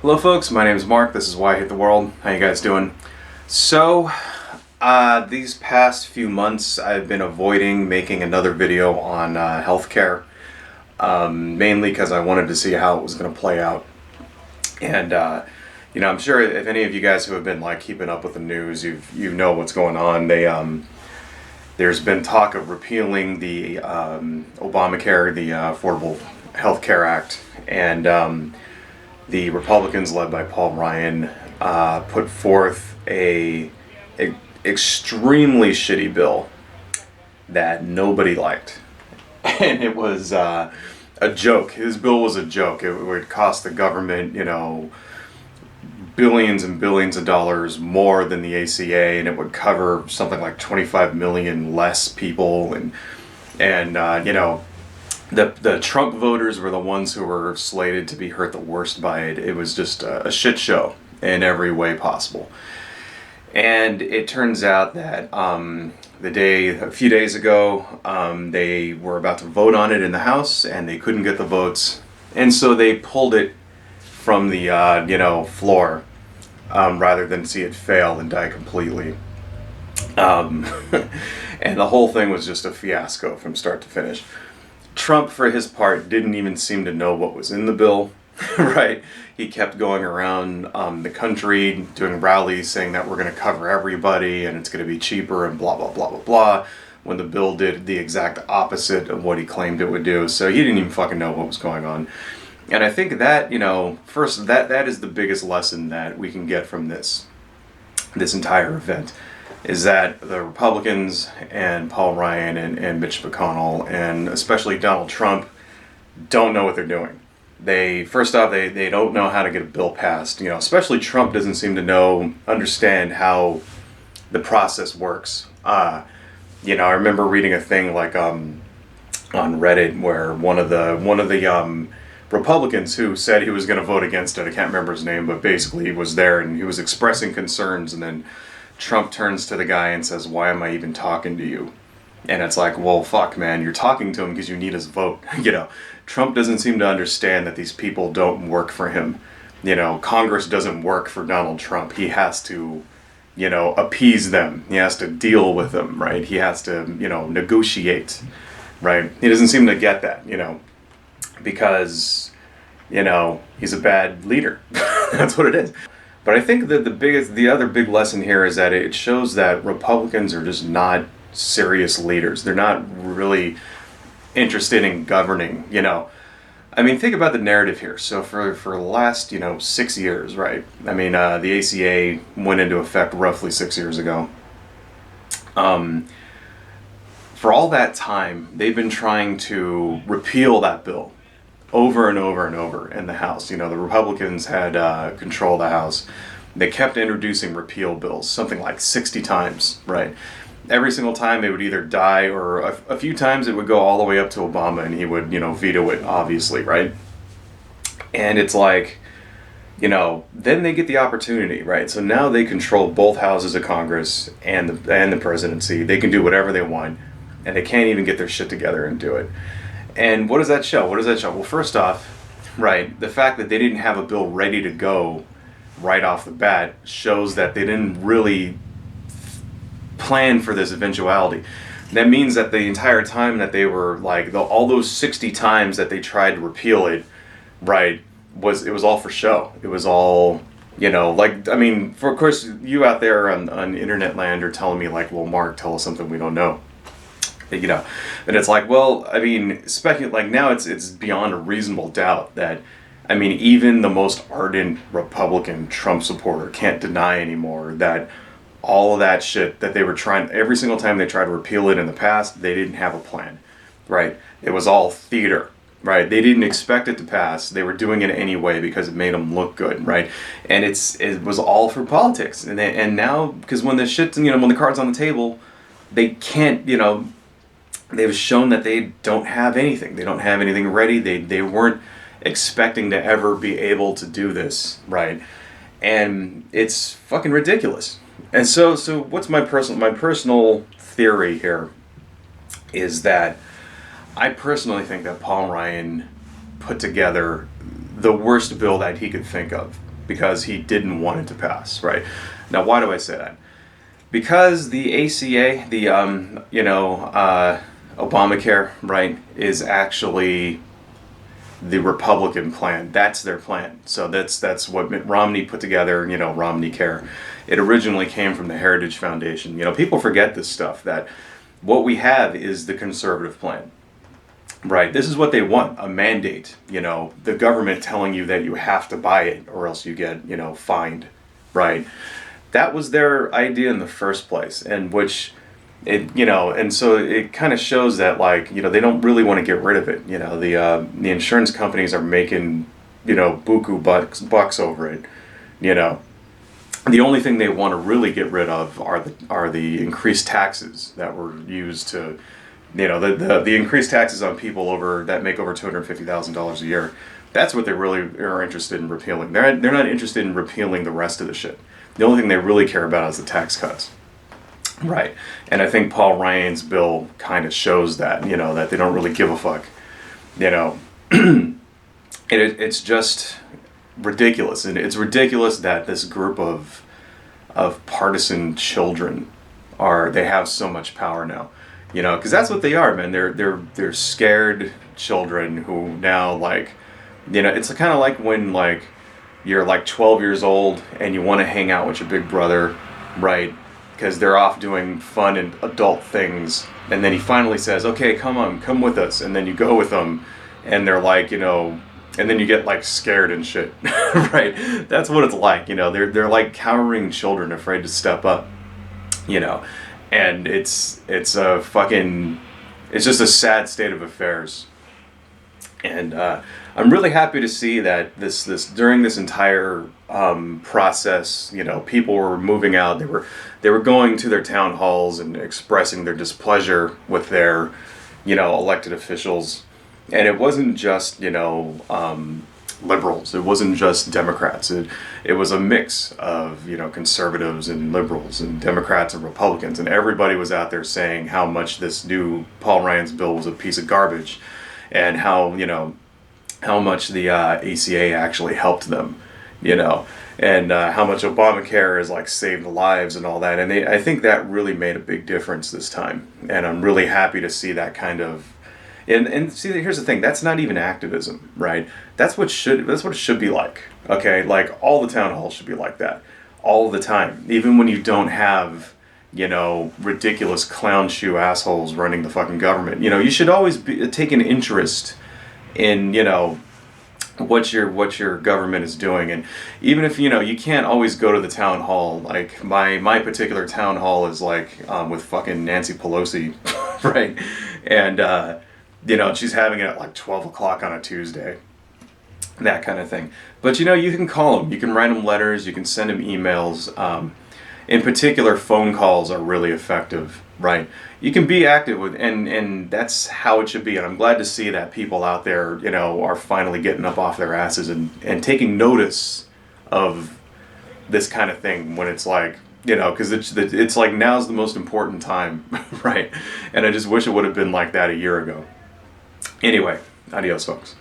Hello folks, my name is Mark, this is Why I Hate the World. How you guys doing? So, these past few months I've been avoiding making another video on healthcare, mainly because I wanted to see how it was going to play out. And, I'm sure if any of you guys who have been keeping up with the news, you know what's going on. There's been talk of repealing the Obamacare, the Affordable Health Care Act, and the Republicans, led by Paul Ryan, put forth a extremely shitty bill that nobody liked, and it was a joke. His bill was a joke. It would cost the government, billions and billions of dollars more than the ACA, and it would cover something like 25 million less people, and the Trump voters were the ones who were slated to be hurt the worst by it. It was just a shit show in every way possible. And it turns out that a few days ago, they were about to vote on it in the House, and they couldn't get the votes, and so they pulled it from the floor, rather than see it fail and die completely. And the whole thing was just a fiasco from start to finish. Trump, for his part, didn't even seem to know what was in the bill, right? He kept going around the country doing rallies saying that we're going to cover everybody and it's going to be cheaper and blah, blah, blah, blah, blah, when the bill did the exact opposite of what he claimed it would do. So he didn't even fucking know what was going on. And I think that, first, that is the biggest lesson that we can get from this entire event, is that the Republicans and Paul Ryan and Mitch McConnell and especially Donald Trump don't know what they're doing. They don't know how to get a bill passed. Especially Trump doesn't seem to understand how the process works. I remember reading a thing on Reddit where one of the Republicans who said he was going to vote against it, I can't remember his name, but basically he was there and he was expressing concerns, and then Trump turns to the guy and says, "Why am I even talking to you?" And it's like, well, fuck, man, you're talking to him because you need his vote. Trump doesn't seem to understand that these people don't work for him. Congress doesn't work for Donald Trump. He has to, appease them. He has to deal with them, right? He has to, negotiate, right? He doesn't seem to get that, because, he's a bad leader. That's what it is. But I think that the other big lesson here is that it shows that Republicans are just not serious leaders. They're not really interested in governing, think about the narrative here. So for the last, 6 years, right? The ACA went into effect roughly 6 years ago. For all that time, they've been trying to repeal that bill over and over and over in the House. The Republicans had control of the House. They kept introducing repeal bills, something like 60 times, right? Every single time they would either die, or a few times it would go all the way up to Obama and he would, veto it, obviously, right? And it's like, then they get the opportunity, right? So now they control both houses of Congress and the presidency. They can do whatever they want, and they can't even get their shit together and do it. And what does that show? Well, first off, right, the fact that they didn't have a bill ready to go right off the bat shows that they didn't really plan for this eventuality. That means that the entire time that they were all those 60 times that they tried to repeal it, right, it was all for show. It was all, of course, you out there on internet land are telling me well, Mark, tell us something we don't know. And it's now it's beyond a reasonable doubt that, even the most ardent Republican Trump supporter can't deny anymore that all of that shit that they were trying, every single time they tried to repeal it in the past, they didn't have a plan, right? It was all theater, right? They didn't expect it to pass. They were doing it anyway because it made them look good, right? And it was all for politics. And now, because when the shit, when the card's on the table, they can't, they've shown that they don't have anything. They don't have anything ready. They weren't expecting to ever be able to do this, right? And it's fucking ridiculous. And so what's my personal theory here is that I personally think that Paul Ryan put together the worst bill that he could think of. because he didn't want it to pass, right? Now, why do I say that? Because the ACA, the Obamacare, right, is actually the Republican plan. That's their plan. So that's what Mitt Romney put together, Romney Care. It originally came from the Heritage Foundation. People forget this stuff, that what we have is the conservative plan. Right. This is what they want, a mandate, the government telling you that you have to buy it or else you get, fined. Right. That was their idea in the first place, and and so it kind of shows that, like, they don't really want to get rid of it. The insurance companies are making, buku bucks over it. The only thing they want to really get rid of are the increased taxes that were used to, the increased taxes on people that make over $250,000 a year. That's what they really are interested in repealing. They're not interested in repealing the rest of the shit. The only thing they really care about is the tax cuts. Right. And I think Paul Ryan's bill kind of shows that, that they don't really give a fuck. It's just ridiculous. And it's ridiculous that this group of partisan children they have so much power now. Because that's what they are, man. They're scared children who now, like, it's kind of like when, like, you're like 12 years old and you want to hang out with your big brother, right? Because they're off doing fun and adult things, and then he finally says, "Okay, come with us," and then you go with them, and they're like, and then you get like scared and shit, right? That's what it's like, They're like cowering children, afraid to step up, and it's just a sad state of affairs. And I'm really happy to see that this during this entire process, people were moving out. They were going to their town halls and expressing their displeasure with their, elected officials. And it wasn't just, liberals. It wasn't just Democrats. It was a mix of, conservatives and liberals and Democrats and Republicans. And everybody was out there saying how much this new Paul Ryan's bill was a piece of garbage, and how much the ACA actually helped them, and how much Obamacare has, like, saved lives and all that. And I think that really made a big difference this time. And I'm really happy to see that kind of. And see, here's the thing. That's not even activism, right? That's what it should be like. Okay, like, all the town halls should be like that, all the time. Even when you don't have, ridiculous clown shoe assholes running the fucking government. You should always take an interest in, what your government is doing. And even if, you can't always go to the town hall, like my particular town hall is like with fucking Nancy Pelosi, right? And, she's having it at like 12 o'clock on a Tuesday, that kind of thing. But, you can call them, you can write them letters, you can send them emails. In particular, phone calls are really effective, right? You can be active with, and that's how it should be. And I'm glad to see that people out there, are finally getting up off their asses and taking notice of this kind of thing, when it's like, because it's like, now's the most important time, right? And I just wish it would have been like that a year ago. Anyway, adios, folks.